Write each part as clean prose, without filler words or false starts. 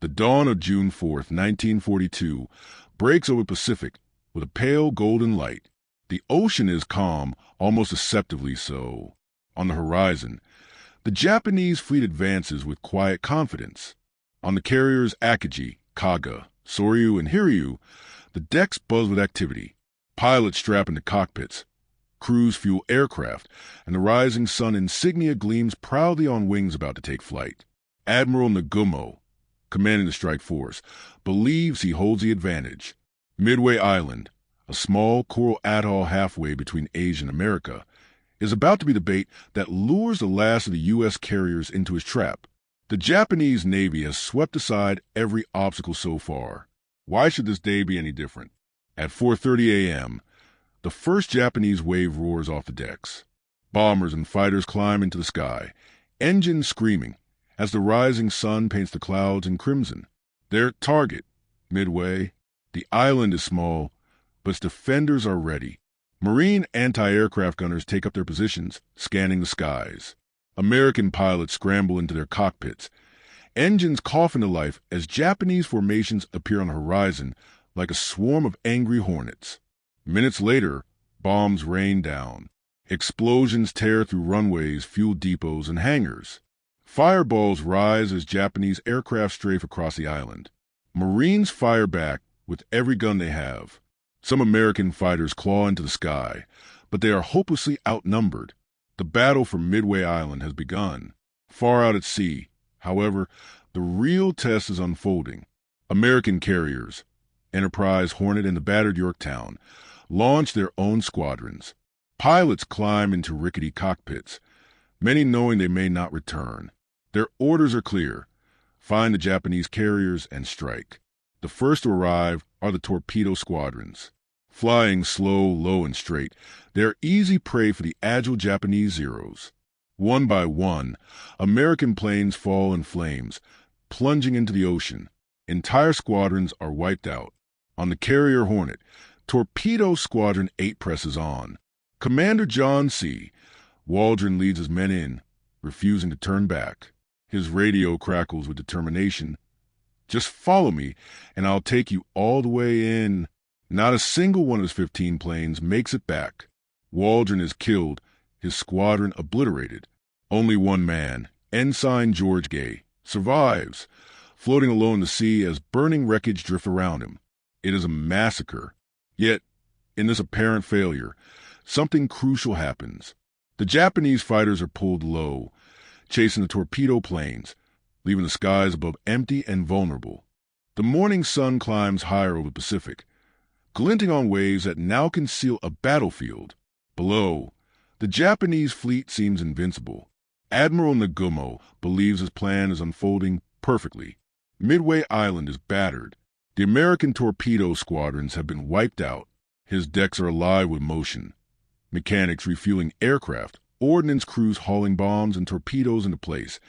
The dawn of June 4th, 1942, breaks over the Pacific with a pale golden light. The ocean is calm, almost deceptively so. On the horizon, the Japanese fleet advances with quiet confidence. On the carriers Akagi, Kaga, Soryu, and Hiryu, the decks buzz with activity. Pilots strap into cockpits. Crews fuel aircraft, and the rising sun insignia gleams proudly on wings about to take flight. Admiral Nagumo, commanding the strike force, believes he holds the advantage. Midway Island, a small coral atoll halfway between Asia and America, is about to be the bait that lures the last of the U.S. carriers into his trap. The Japanese Navy has swept aside every obstacle so far. Why should this day be any different? At 4:30 a.m., the first Japanese wave roars off the decks. Bombers and fighters climb into the sky, engines screaming, as the rising sun paints the clouds in crimson. Their target, Midway. The island is small, but its defenders are ready. Marine anti-aircraft gunners take up their positions, scanning the skies. American pilots scramble into their cockpits. Engines cough into life as Japanese formations appear on the horizon like a swarm of angry hornets. Minutes later, bombs rain down. Explosions tear through runways, fuel depots, and hangars. Fireballs rise as Japanese aircraft strafe across the island. Marines fire back with every gun they have. Some American fighters claw into the sky, but they are hopelessly outnumbered. The battle for Midway Island has begun. Far out at sea, however, the real test is unfolding. American carriers, Enterprise, Hornet, and the battered Yorktown, launch their own squadrons. Pilots climb into rickety cockpits, many knowing they may not return. Their orders are clear: find the Japanese carriers and strike. The first to arrive are the torpedo squadrons. Flying slow, low, and straight, they are easy prey for the agile Japanese Zeros. One by one, American planes fall in flames, plunging into the ocean. Entire squadrons are wiped out. On the carrier Hornet, Torpedo Squadron 8 presses on. Commander John C. Waldron leads his men in, refusing to turn back. His radio crackles with determination. Just follow me, and I'll take you all the way in. Not a single one of his 15 planes makes it back. Waldron is killed, his squadron obliterated. Only one man, Ensign George Gay, survives, floating alone in the sea as burning wreckage drifts around him. It is a massacre. Yet, in this apparent failure, something crucial happens. The Japanese fighters are pulled low, chasing the torpedo planes, leaving the skies above empty and vulnerable. The morning sun climbs higher over the Pacific, glinting on waves that now conceal a battlefield. Below, the Japanese fleet seems invincible. Admiral Nagumo believes his plan is unfolding perfectly. Midway Island is battered. The American torpedo squadrons have been wiped out. His decks are alive with motion. Mechanics refueling aircraft, ordnance crews hauling bombs and torpedoes into place,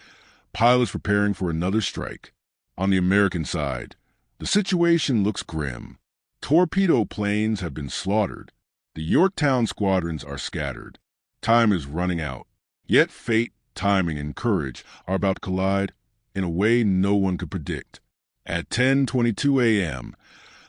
pilots preparing for another strike. On the American side, the situation looks grim. Torpedo planes have been slaughtered. The Yorktown squadrons are scattered. Time is running out. Yet fate, timing, and courage are about to collide in a way no one could predict. At 10:22 a.m.,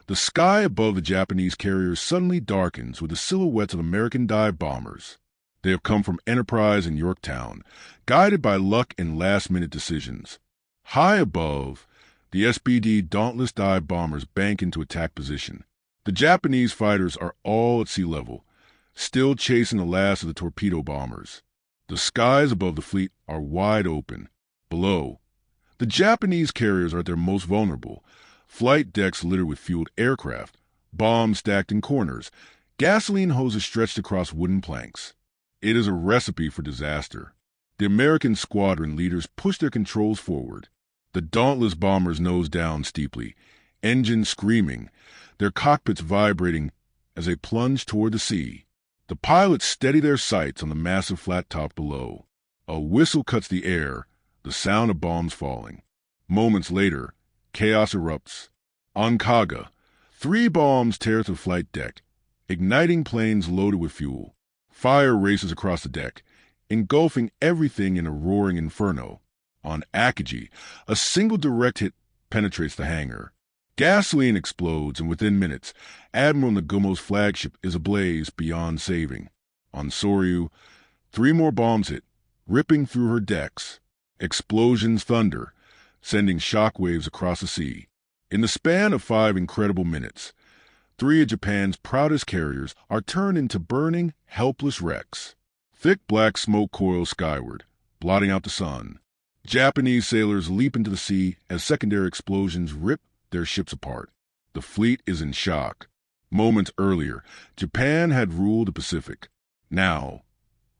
the sky above the Japanese carriers suddenly darkens with the silhouettes of American dive bombers. They have come from Enterprise and Yorktown, guided by luck and last-minute decisions. High above, the SBD Dauntless dive bombers bank into attack position. The Japanese fighters are all at sea level, still chasing the last of the torpedo bombers. The skies above the fleet are wide open. Below, the Japanese carriers are at their most vulnerable. Flight decks littered with fueled aircraft, bombs stacked in corners, gasoline hoses stretched across wooden planks. It is a recipe for disaster. The American squadron leaders push their controls forward. The Dauntless bombers nose down steeply, engines screaming, their cockpits vibrating as they plunge toward the sea. The pilots steady their sights on the massive flat top below. A whistle cuts the air, the sound of bombs falling. Moments later, chaos erupts. On Kaga, 3 bombs tear through the flight deck, igniting planes loaded with fuel. Fire races across the deck, engulfing everything in a roaring inferno. On Akagi, a single direct hit penetrates the hangar. Gasoline explodes, and within minutes, Admiral Nagumo's flagship is ablaze beyond saving. On Soryu, 3 more bombs hit, ripping through her decks. Explosions thunder, sending shockwaves across the sea. In the span of 5 incredible minutes, 3 of Japan's proudest carriers are turned into burning, helpless wrecks. Thick black smoke coils skyward, blotting out the sun. Japanese sailors leap into the sea as secondary explosions rip their ships apart. The fleet is in shock. Moments earlier, Japan had ruled the Pacific. Now,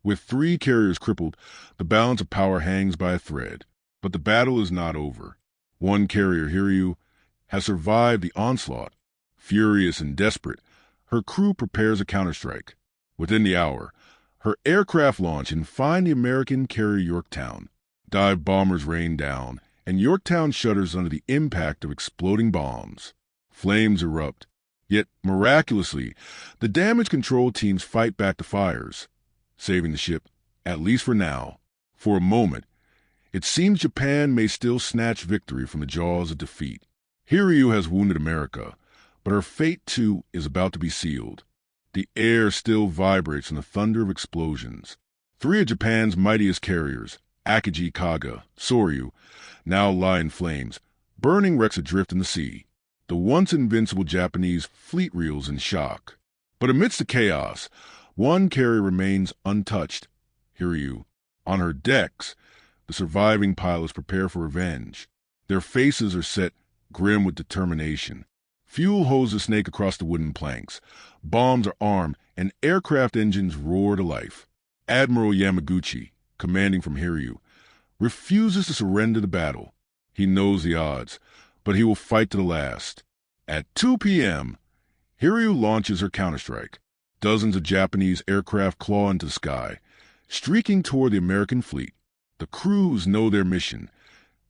with 3 carriers crippled, the balance of power hangs by a thread. But the battle is not over. One carrier, Hiryu, has survived the onslaught. Furious and desperate, her crew prepares a counterstrike. Within the hour, her aircraft launch and find the American carrier Yorktown. Dive bombers rain down, and Yorktown shudders under the impact of exploding bombs. Flames erupt, yet miraculously, the damage control teams fight back the fires, saving the ship, at least for now. For a moment, it seems Japan may still snatch victory from the jaws of defeat. Hiryu has wounded America, but her fate, too, is about to be sealed. The air still vibrates from the thunder of explosions. 3 of Japan's mightiest carriers, Akagi Kaga, Soryu, now lie in flames, burning wrecks adrift in the sea. The once invincible Japanese fleet reels in shock. But amidst the chaos, one carrier remains untouched, Hiryu. On her decks, the surviving pilots prepare for revenge. Their faces are set grim with determination. Fuel hoses snake across the wooden planks. Bombs are armed, and aircraft engines roar to life. Admiral Yamaguchi, commanding from Hiryu, refuses to surrender the battle. He knows the odds, but he will fight to the last. At 2 p.m., Hiryu launches her counterstrike. Dozens of Japanese aircraft claw into the sky, streaking toward the American fleet. The crews know their mission,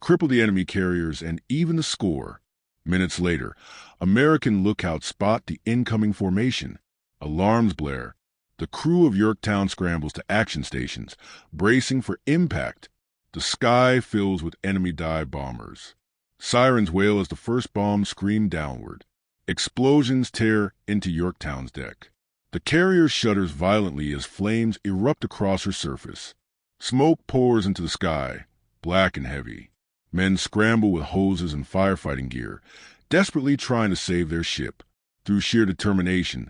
cripple the enemy carriers, and even the score. Minutes later, American lookouts spot the incoming formation. Alarms blare. The crew of Yorktown scrambles to action stations, bracing for impact. The sky fills with enemy dive bombers. Sirens wail as the first bombs scream downward. Explosions tear into Yorktown's deck. The carrier shudders violently as flames erupt across her surface. Smoke pours into the sky, black and heavy. Men scramble with hoses and firefighting gear, desperately trying to save their ship. Through sheer determination,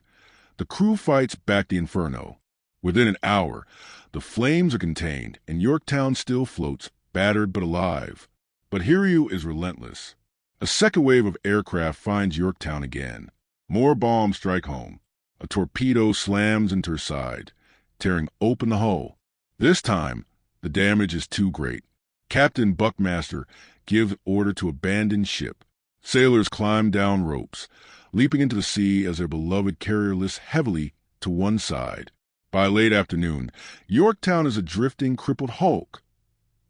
the crew fights back the inferno. Within an hour, the flames are contained, and Yorktown still floats, battered but alive. But Hiryu is relentless. A second wave of aircraft finds Yorktown again. More bombs strike home. A torpedo slams into her side, tearing open the hull. This time, the damage is too great. Captain Buckmaster gives order to abandon ship. Sailors climb down ropes, leaping into the sea as their beloved carrier lifts heavily to one side. By late afternoon, Yorktown is a drifting, crippled hulk,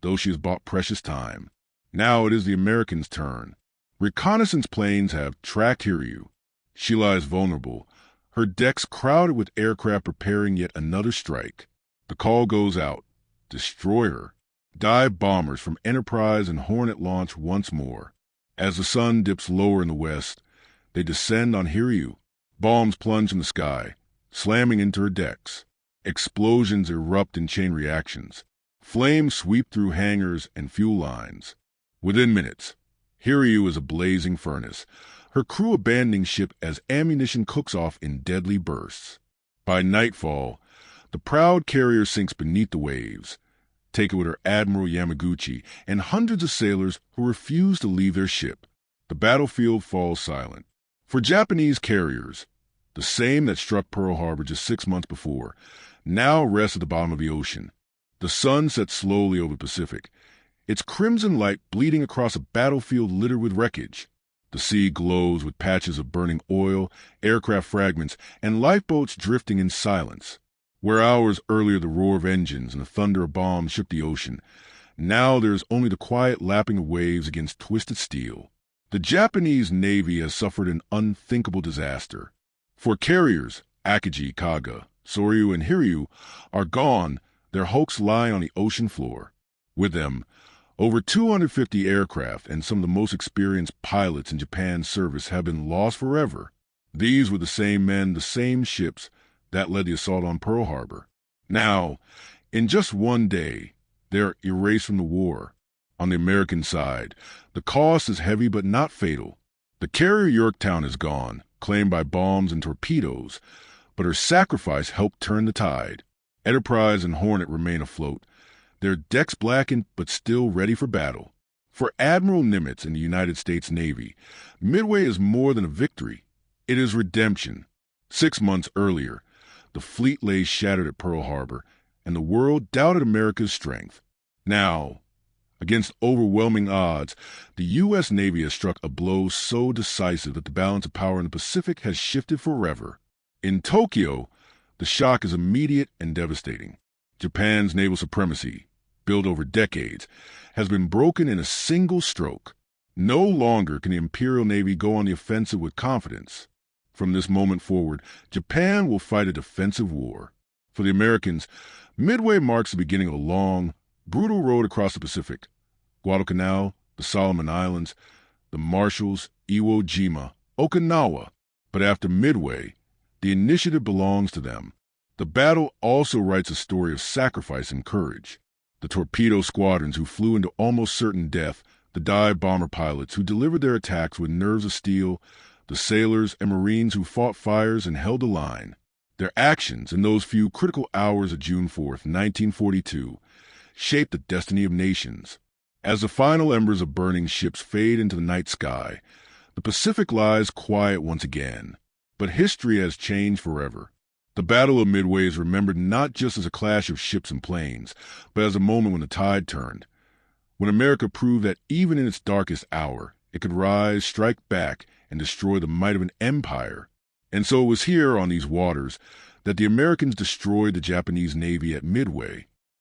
though she has bought precious time. Now it is the Americans' turn. Reconnaissance planes have tracked Hiryu. She lies vulnerable, her decks crowded with aircraft preparing yet another strike. The call goes out. Destroy her. Dive bombers from Enterprise and Hornet launch once more. As the sun dips lower in the west, they descend on Hiryu. Bombs plunge from the sky, slamming into her decks. Explosions erupt in chain reactions. Flames sweep through hangars and fuel lines. Within minutes, Hiryu is a blazing furnace, her crew abandoning ship as ammunition cooks off in deadly bursts. By nightfall, the proud carrier sinks beneath the waves, taken with her Admiral Yamaguchi and hundreds of sailors who refuse to leave their ship. The battlefield falls silent. For Japanese carriers, the same that struck Pearl Harbor just 6 months before, now rests at the bottom of the ocean. The sun sets slowly over the Pacific, its crimson light bleeding across a battlefield littered with wreckage. The sea glows with patches of burning oil, aircraft fragments, and lifeboats drifting in silence. Where hours earlier the roar of engines and the thunder of bombs shook the ocean, now there is only the quiet lapping of waves against twisted steel. The Japanese Navy has suffered an unthinkable disaster. For carriers, Akagi, Kaga, Soryu, and Hiryu are gone, their hulks lying on the ocean floor. With them, Over 250 aircraft and some of the most experienced pilots in Japan's service have been lost forever. These were the same men, the same ships that led the assault on Pearl Harbor. Now, in just one day, they're erased from the war. On the American side, the cost is heavy but not fatal. The carrier Yorktown is gone, claimed by bombs and torpedoes, but her sacrifice helped turn the tide. Enterprise and Hornet remain afloat, their decks blackened but still ready for battle. For Admiral Nimitz and the United States Navy, Midway is more than a victory. It is redemption. 6 months earlier, the fleet lay shattered at Pearl Harbor, and the world doubted America's strength. Now, against overwhelming odds, the U.S. Navy has struck a blow so decisive that the balance of power in the Pacific has shifted forever. In Tokyo, the shock is immediate and devastating. Japan's naval supremacy, built over decades, has been broken in a single stroke. No longer can the Imperial Navy go on the offensive with confidence. From this moment forward, Japan will fight a defensive war. For the Americans, Midway marks the beginning of a long, brutal road across the Pacific. Guadalcanal, the Solomon Islands, the Marshalls, Iwo Jima, Okinawa. But after Midway, the initiative belongs to them. The battle also writes a story of sacrifice and courage. The torpedo squadrons who flew into almost certain death, the dive bomber pilots who delivered their attacks with nerves of steel, the sailors and Marines who fought fires and held the line. Their actions in those few critical hours of June 4th, 1942, shaped the destiny of nations. As the final embers of burning ships fade into the night sky, the Pacific lies quiet once again. But history has changed forever. The Battle of Midway is remembered not just as a clash of ships and planes, but as a moment when the tide turned, when America proved that even in its darkest hour, it could rise, strike back, and destroy the might of an empire. And so it was here on these waters that the Americans destroyed the Japanese Navy at Midway.